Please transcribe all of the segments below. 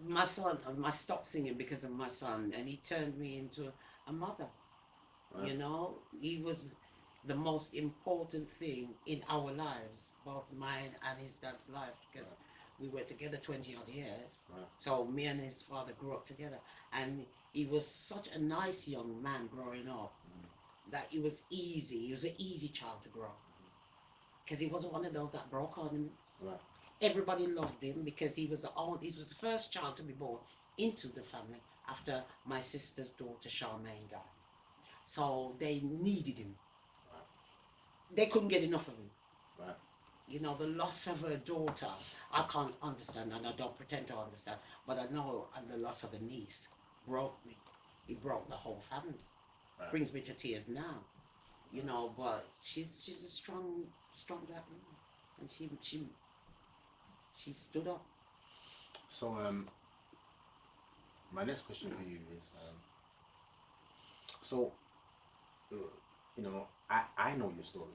my son, I stopped singing because of my son, and he turned me into a mother. Right. You know, he was the most important thing in our lives, both mine and his dad's life, because we were together 20 odd years. Right. So me and his father grew up together, and he was such a nice young man growing up that it was easy. He was an easy child to grow up because he wasn't one of those that broke ornaments. Right. Everybody loved him because he was the first child to be born into the family after my sister's daughter Charmaine died. So they needed him. Right. They couldn't get enough of him. Right. You know, the loss of a daughter, I can't understand, and I don't pretend to understand, but I know, and the loss of a niece broke me. It broke the whole family. Right. Brings me to tears now. You know, but she's a strong black woman, and she stood up. So my next question for you is so you know, I know your story,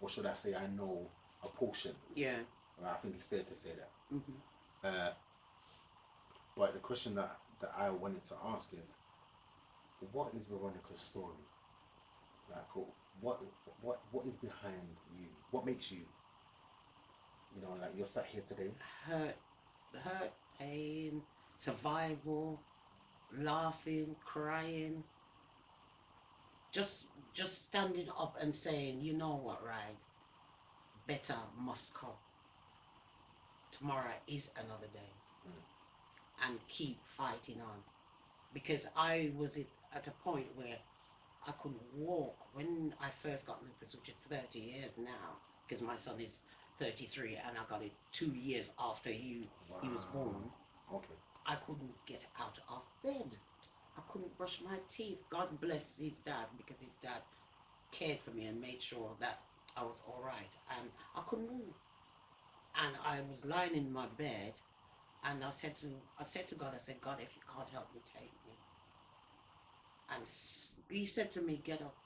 or should I say I know a portion. Yeah. I think it's fair to say that. Mm-hmm. But the question that I wanted to ask is, what is Veronica's story? Like, what is behind you? What makes you, you know, like you're sat here today? Hurt, pain, survival, laughing, crying. Just standing up and saying, you know what, right? Better must come. Tomorrow is another day. And keep fighting on. Because I was at a point where I couldn't walk. When I first got lupus, which is 30 years now, because my son is 33 and I got it 2 years after he was born. Okay. I couldn't get out of bed. I couldn't brush my teeth. God bless his dad, because his dad cared for me and made sure that I was all right. And I couldn't move. And I was lying in my bed, and I said to God, God, if you can't help me, take me. And he said to me, get up.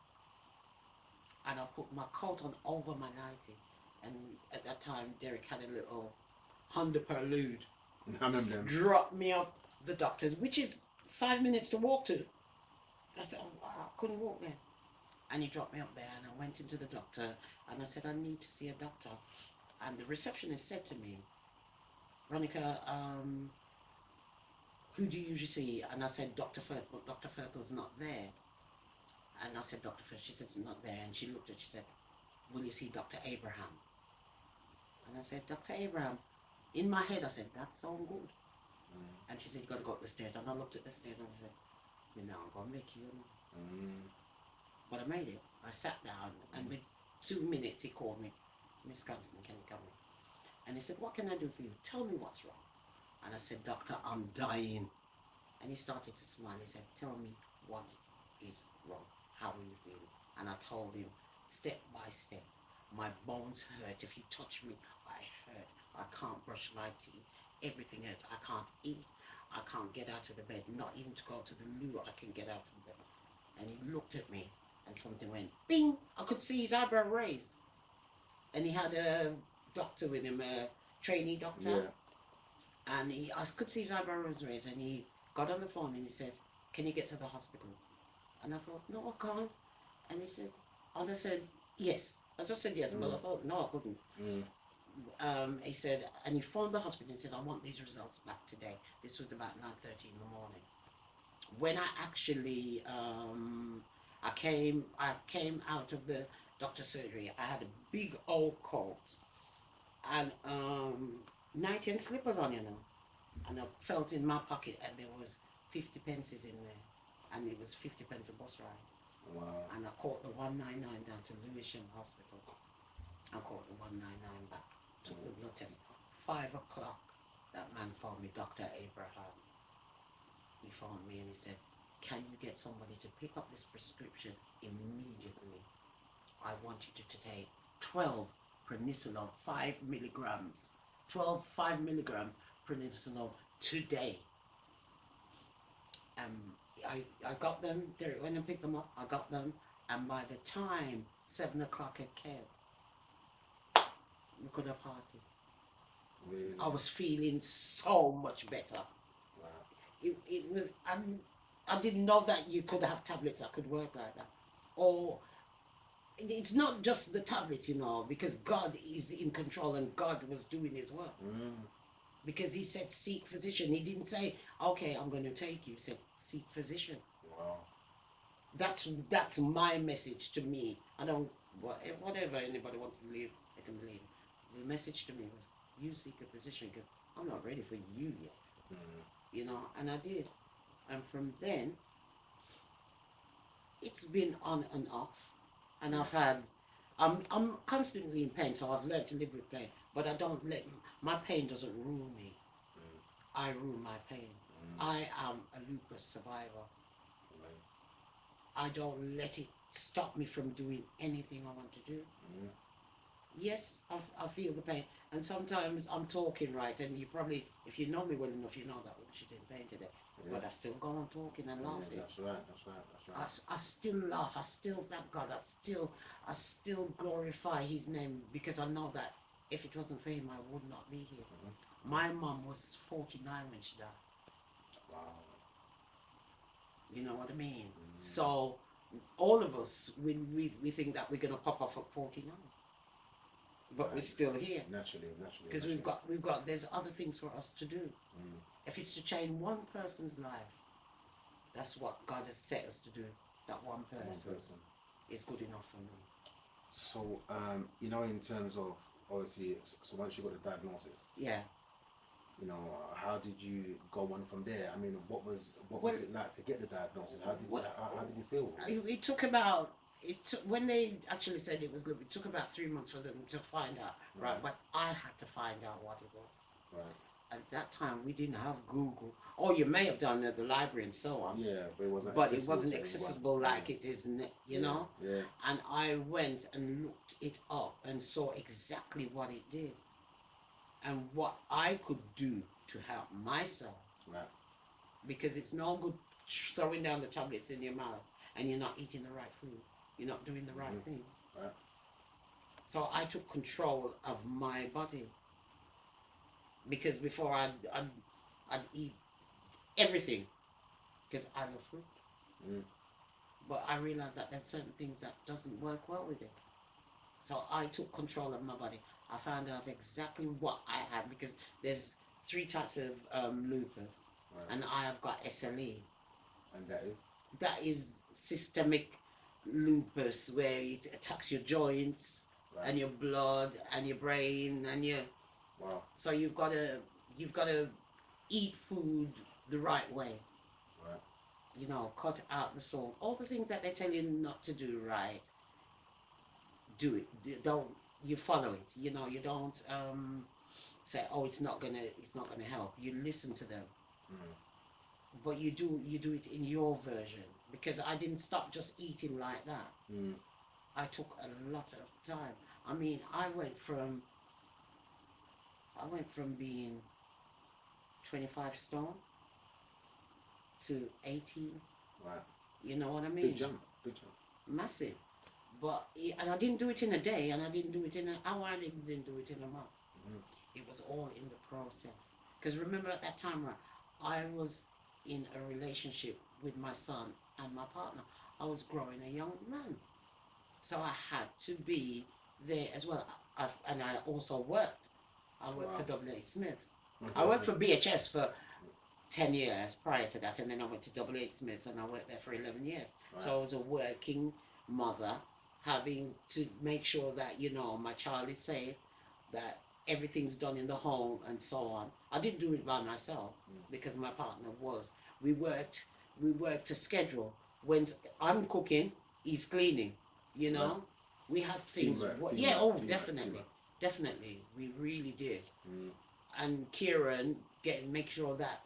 And I put my coat on over my nightie. And at that time, Derek had a little Honda Prelude. I remember them. Dropped me up the doctor's, which is 5 minutes to walk to. I said, oh, wow, I couldn't walk there. And he dropped me up there, and I went into the doctor, and I said, I need to see a doctor. And the receptionist said to me, Veronica, who do you usually see? And I said, Dr. Firth, but Dr. Firth was not there. And I said, Dr. Firth, she said, she's not there. And she looked at she said, will you see Dr. Abraham? And I said, Dr. Abraham. In my head, I said, that sounds good. And she said, you got to go up the stairs. And I looked at the stairs and I said, you know, I'm going to make you. But I made it. I sat down, and with 2 minutes, he called me. Miss Cranston, can you come in? And he said, what can I do for you? Tell me what's wrong. And I said, doctor, I'm dying. And he started to smile. He said, tell me what is wrong. How are you feeling? And I told him, step by step. My bones hurt. If you touch me, I hurt. I can't brush my teeth. Everything hurts. I can't eat. I can't get out of the bed. Not even to go to the loo, I can get out of the bed. And he looked at me, and something went, bing! I could see his eyebrow raised. And he had a doctor with him, a trainee doctor. Yeah. And I could see his eyebrows raised, and he got on the phone and he said, can you get to the hospital? And I thought, no, I can't. And he said, I just said, yes. I just said yes, but I thought, no, I couldn't. He said, and he phoned the hospital and said, I want these results back today. This was about 9:30 in the morning. When I actually, I came out of the doctor's surgery, I had a big old coat and nightie and slippers on, you know. And I felt in my pocket and there was 50 pences in there. And it was 50 pence a bus ride. Wow. And I caught the 199 down to Lewisham Hospital. I caught the 199 back, took the blood test. 5 o'clock, that man phoned me, Dr. Abraham. He phoned me and he said, can you get somebody to pick up this prescription immediately? I want you to take 12 prednisolone, 5 milligrams. 12 5 milligrams prednisolone today. I got them, Derek went and picked them up, I got them, and by the time 7 o'clock had came, we could have partied. Really? I was feeling so much better. Wow. it was, I didn't know that you could have tablets that could work like that. Or it's not just the tablets, you know, because God is in control and God was doing his work. Because he said seek physician. He didn't say, okay, I'm going to take you. He said seek physician. Wow. That's my message to me. I don't, whatever anybody wants to believe, they can believe. The message to me was, you seek a physician because I'm not ready for you yet. You know, and I did. And from then, it's been on and off. And I've had, I'm constantly in pain, so I've learned to live with pain. But I don't let, my pain doesn't rule me. I rule my pain. I am a lupus survivor. I don't let it stop me from doing anything I want to do. Yes, I feel the pain. And sometimes I'm talking, right, and you probably, if you know me well enough, you know that she's in pain today. But I still go on talking and laughing. That's right. I still laugh. I still thank God. I still glorify his name because I know that if it wasn't for him, I would not be here. My mum was 49 when she died. Wow. You know what I mean? So all of us, we think that we're going to pop off at 49. But we're still here. Naturally. Because we've got, there's other things for us to do. If it's to change one person's life, that's what God has set us to do. That one person is good enough for me. So, you know, in terms of, obviously, so once you got the diagnosis, you know, how did you go on from there? I mean, what was it like to get the diagnosis? How did you feel? It took about, when they actually said it was lupus, it took about 3 months for them to find out, right? But I had to find out what it was. Right. At that time, we didn't have Google. Or you may have done at the library and so on. Yeah, but it wasn't accessible like it is, you know? Yeah. And I went and looked it up and saw exactly what it did. And what I could do to help myself. Right. Because it's no good throwing down the tablets in your mouth and you're not eating the right food. You're not doing the right things. Right. So I took control of my body. Because before I'd eat everything because I love food. But I realized that there's certain things that doesn't work well with it. So I took control of my body. I found out exactly what I had because there's 3 types of lupus. Right. And I have got SLE. And that is? That is systemic lupus where it attacks your joints and your blood and your brain and your... Wow. So you've got to eat food the right way. Right. You know, cut out the salt. All the things that they tell you not to do, right? Do it. You follow it. You know, you don't say, oh, it's not gonna help. You listen to them. But you do it in your version. Because I didn't stop just eating like that. I took a lot of time. I mean, I went from being 25 stone to 18. Right. You know what I mean? Big jump. Massive. But, and I didn't do it in a day, and I didn't do it in an hour, and I didn't do it in a month. It was all in the process. Because remember at that time, right, I was in a relationship with my son and my partner. I was growing a young man. So I had to be there as well. And I also worked. I worked for W.H. Smith's. I worked for BHS for 10 years prior to that, and then I went to W.H. Smith's and I worked there for 11 years. Right. So I was a working mother, having to make sure that, you know, my child is safe, that everything's done in the home and so on. I didn't do it by myself because my partner was. We worked to schedule. When I'm cooking, he's cleaning, you know. Right. We had things. Definitely, we really did. And Kieran make sure that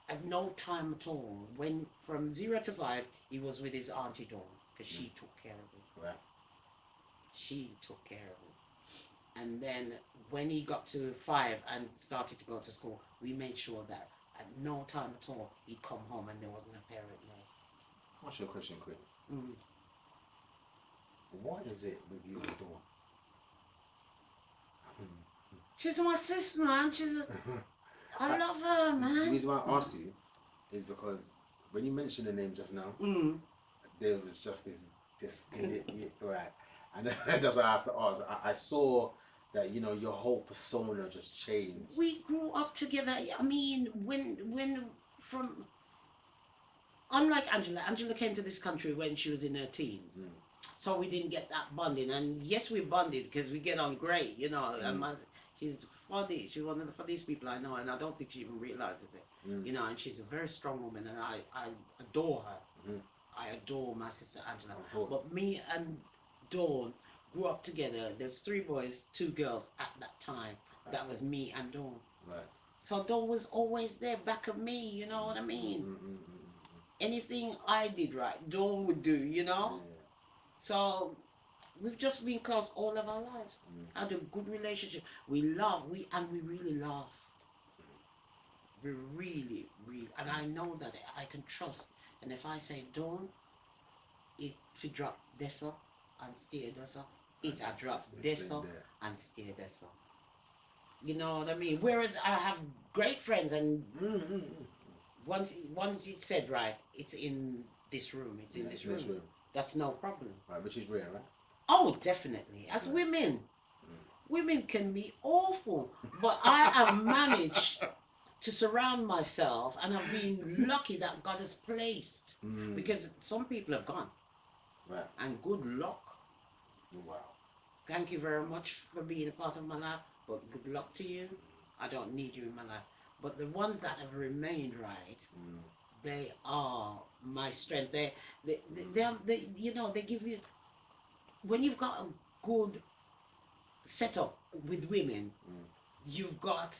at no time at all, when from 0 to 5, he was with his auntie Dawn because she took care of him. Right. She took care of him. And then when he got to 5 and started to go to school, we made sure that at no time at all he'd come home and there wasn't a parent there. What's your question, quick? What is it with you and Dawn? She's my sis, man. I love her, man. The reason why I asked you is because when you mentioned the name just now, there was just this right, and that's why I have to ask. I saw that your whole persona just changed. We grew up together. I mean, when from unlike Angela came to this country when she was in her teens. So we didn't get that bonding, and yes, we bonded because we get on great, And she's funny. She's one of the funniest people I know, and I don't think she even realizes it, And she's a very strong woman, and I adore her. I adore my sister Angela. But me and Dawn grew up together. There's 3 boys, 2 girls at that time. That was me and Dawn. Right. So Dawn was always there, back of me. You know what I mean? Anything I did right, Dawn would do. Yeah. So we've just been close all of our lives. Had a good relationship. We love, we really laugh. We really, and I know that I can trust. And if I say Dawn, it should drop this up and stay this up. It drops this up and stay this up. You know what I mean? Whereas I have great friends, and once it's said right, it's in this room. It's in this room. That's no problem. Right, which is rare, right? Oh, definitely. As women can be awful, but I have managed to surround myself, and I've been lucky that God has placed, because some people have gone. Right. And good luck. Wow. Thank you very much for being a part of my life, but good luck to you. I don't need you in my life. But the ones that have remained right, they are my strength. They give you, when you've got a good setup with women, you've got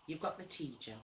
the teacher,